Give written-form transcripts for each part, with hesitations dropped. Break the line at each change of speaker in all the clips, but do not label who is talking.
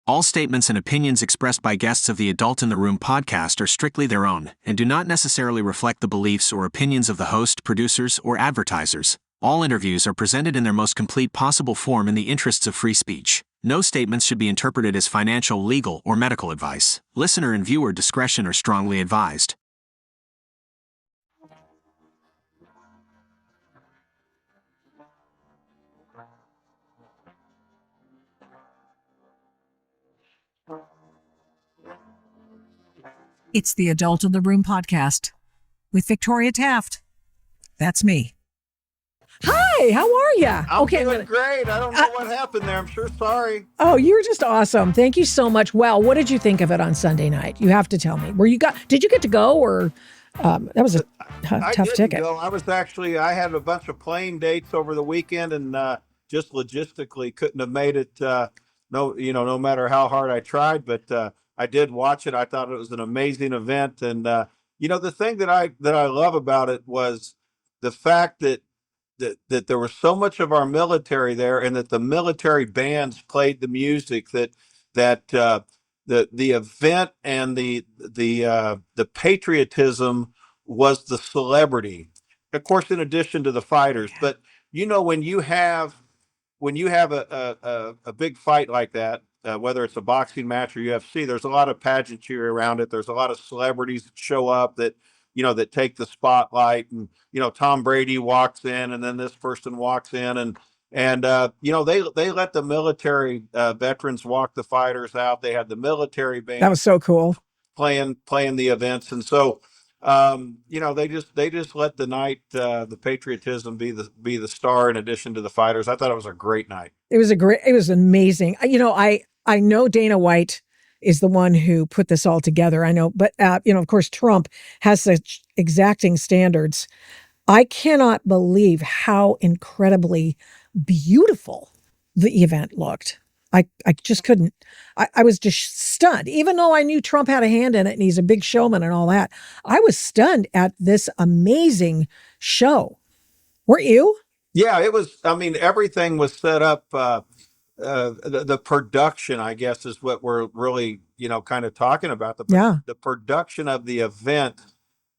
All statements and opinions expressed by guests of the Adult in the Room podcast are strictly their own and do not necessarily reflect the beliefs or opinions of the host, producers, or advertisers. All interviews are presented in their most complete possible form in the interests of free speech. No statements should be interpreted as financial, legal, or medical advice. Listener and viewer discretion are strongly advised.
It's the Adult in the Room podcast with Victoria Taft. That's me. Hi, how are you?
I'm doing great. I don't know what happened there. I'm sure sorry.
Oh, you're just awesome. Thank you so much. Well, what did you think of it on Sunday night? You have to tell me. Did you get to go, or that was a tough ticket?
Go. I had a bunch of plane dates over the weekend, and just logistically couldn't have made it. No matter how hard I tried, but I did watch it. I thought it was an amazing event, and the thing that I love about it was the fact that there was so much of our military there, and that the military bands played the music, that the event and the patriotism was the celebrity, of course, in addition to the fighters. But when you have a big fight like that, whether it's a boxing match or UFC, there's a lot of pageantry around it. There's a lot of celebrities that show up that take the spotlight, and Tom Brady walks in, and then this person walks in, and they let the military veterans walk the fighters out. They had the military band.
That was so cool.
Playing the events, and so they just let the night, the patriotism be the star in addition to the fighters. I thought it was a great night.
It was amazing. I know Dana White is the one who put this all together. I know, but of course, Trump has such exacting standards. I cannot believe how incredibly beautiful the event looked. I just couldn't. I was just stunned, even though I knew Trump had a hand in it and he's a big showman and all that. I was stunned at this amazing show. Weren't you?
Yeah, it was. I mean, everything was set up. The production, I guess, is what we're really, kind of talking about. The production of the event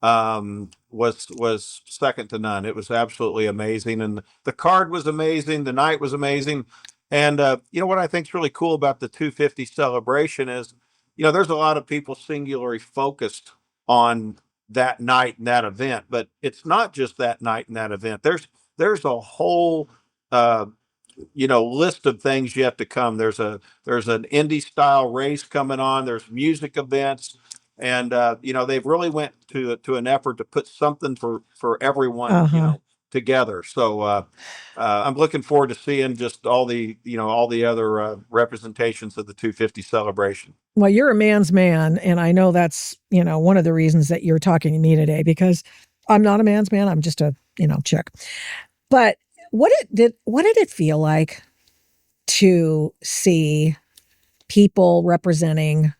was second to none. It was absolutely amazing, and the card was amazing. The night was amazing, and what I think is really cool about the 250 celebration is, there's a lot of people singularly focused on that night and that event, but it's not just that night and that event. There's a whole list of things you have to come. There's an indie style race coming on. There's music events, and they've really went to an effort to put something for everyone together. So I'm looking forward to seeing just all the other representations of the 250 celebration.
Well, you're a man's man, and I know that's one of the reasons that you're talking to me today, because I'm not a man's man. I'm just a chick. But what did it feel like to see people representing,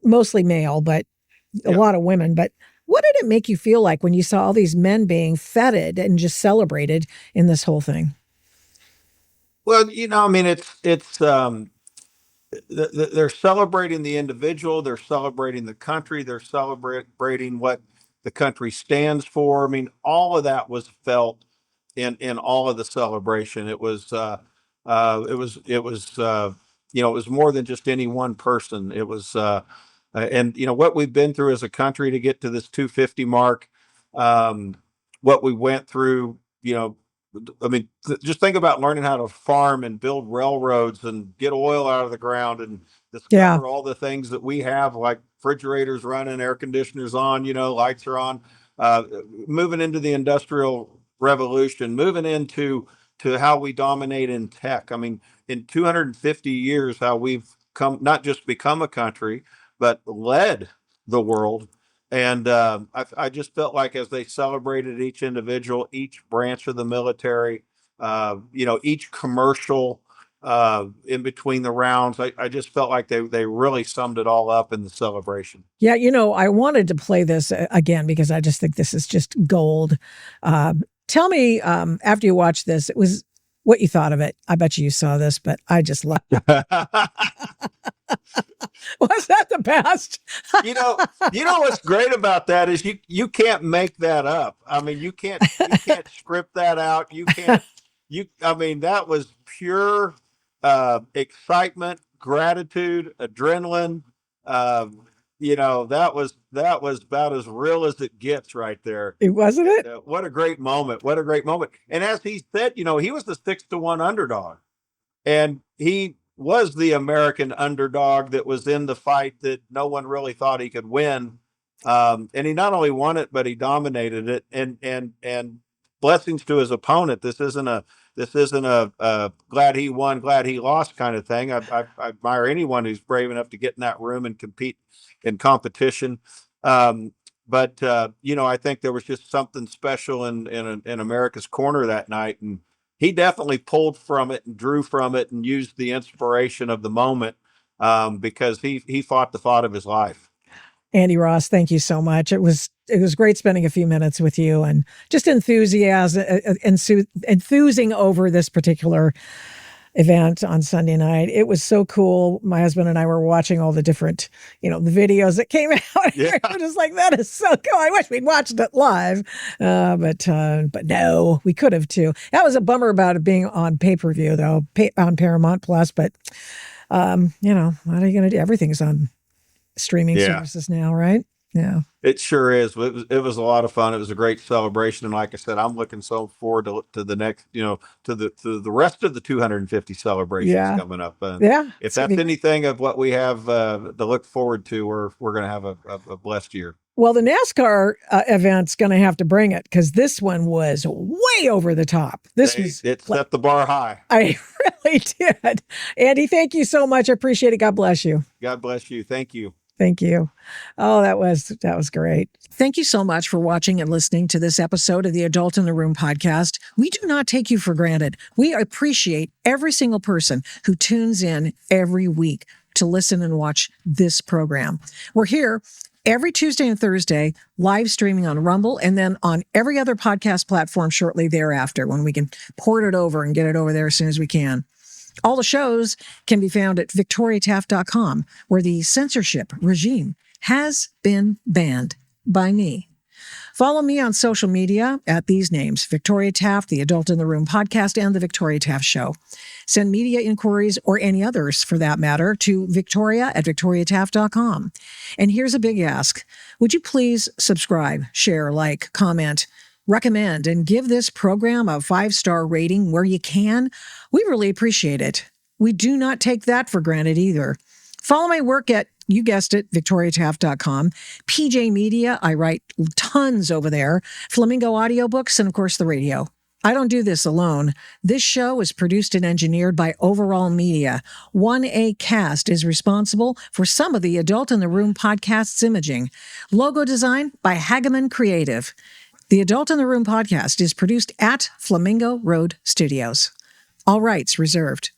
mostly male, but a lot of women? But what did it make you feel like when you saw all these men being feted and just celebrated in this whole thing?
Well, it's they're celebrating the individual. They're celebrating the country. They're celebrating what the country stands for. I mean, all of that was felt in all of the celebration. It was more than just any one person. It was what we've been through as a country to get to this 250 mark, what we went through. Just think about learning how to farm and build railroads and get oil out of the ground and discover all the things that we have, like refrigerators running, air conditioners on, lights are on, moving into the industrial revolution, moving into how we dominate in tech. I mean, in 250 years, how we've not just become a country, but led the world. And I just felt like as they celebrated each individual, each branch of the military, each commercial in between the rounds, I just felt like they really summed it all up in the celebration.
Yeah, I wanted to play this again because I just think this is just gold. Tell me, after you watched this, it was what you thought of it. I bet you saw this, but I just love it. past.
You know what's great about that is you can't make that up. I mean, you can't script that out. I mean, that was pure excitement, gratitude, adrenaline. That was about as real as it gets right there.
It wasn't it?
What a great moment. What a great moment. And as he said, he was the 6-1 underdog. And he was the American underdog that was in the fight that no one really thought he could win. And he not only won it, but he dominated it. And blessings to his opponent. This isn't a glad he won, glad he lost kind of thing. I admire anyone who's brave enough to get in that room and compete in competition. But I think there was just something special in America's corner that night, and he definitely pulled from it and drew from it and used the inspiration of the moment because he fought the fight of his life.
Andy Ross, thank you so much. It was great spending a few minutes with you and just enthusing over this particular event on Sunday night. It was so cool. My husband and I were watching all the different, the videos that came out.
Yeah.
I'm just like, that is so cool. I wish we'd watched it live. But no, we could have too. That was a bummer about it being on pay-per-view though, on Paramount Plus. But, what are you going to do? Everything's on streaming services now, right? Yeah.
It sure is. It was a lot of fun. It was a great celebration. And like I said, I'm looking so forward to the next, to the rest of the 250 celebrations coming up. If that's anything of what we have to look forward to, we're going to have a blessed year.
Well, the NASCAR event's going to have to bring it because this one was way over the top. It
set the bar high.
I really did. Andy, thank you so much. I appreciate it. God bless you.
God bless you. Thank you.
Thank you. Oh, that was great. Thank you so much for watching and listening to this episode of the Adult in the Room podcast. We do not take you for granted. We appreciate every single person who tunes in every week to listen and watch this program. We're here every Tuesday and Thursday, live streaming on Rumble, and then on every other podcast platform shortly thereafter when we can port it over and get it over there as soon as we can. All the shows can be found at victoriataft.com, where the censorship regime has been banned by me. Follow me on social media at these names: Victoria Taft, the Adult in the Room podcast, and The Victoria Taft Show. Send media inquiries, or any others for that matter, to victoria@victoriataft.com. And here's a big ask. Would you please subscribe, share, like, comment, recommend, and give this program a 5-star rating where you can? We really appreciate it. We do not take that for granted either. Follow my work at, you guessed it, victoriataft.com. PJ Media, I write tons over there. Flamingo Audiobooks, and of course the radio. I don't do this alone. This show is produced and engineered by Overall Media. 1A Cast is responsible for some of the Adult in the Room podcast's imaging. Logo design by Hageman Creative. The Adult in the Room podcast is produced at Flamingo Road Studios. All rights reserved.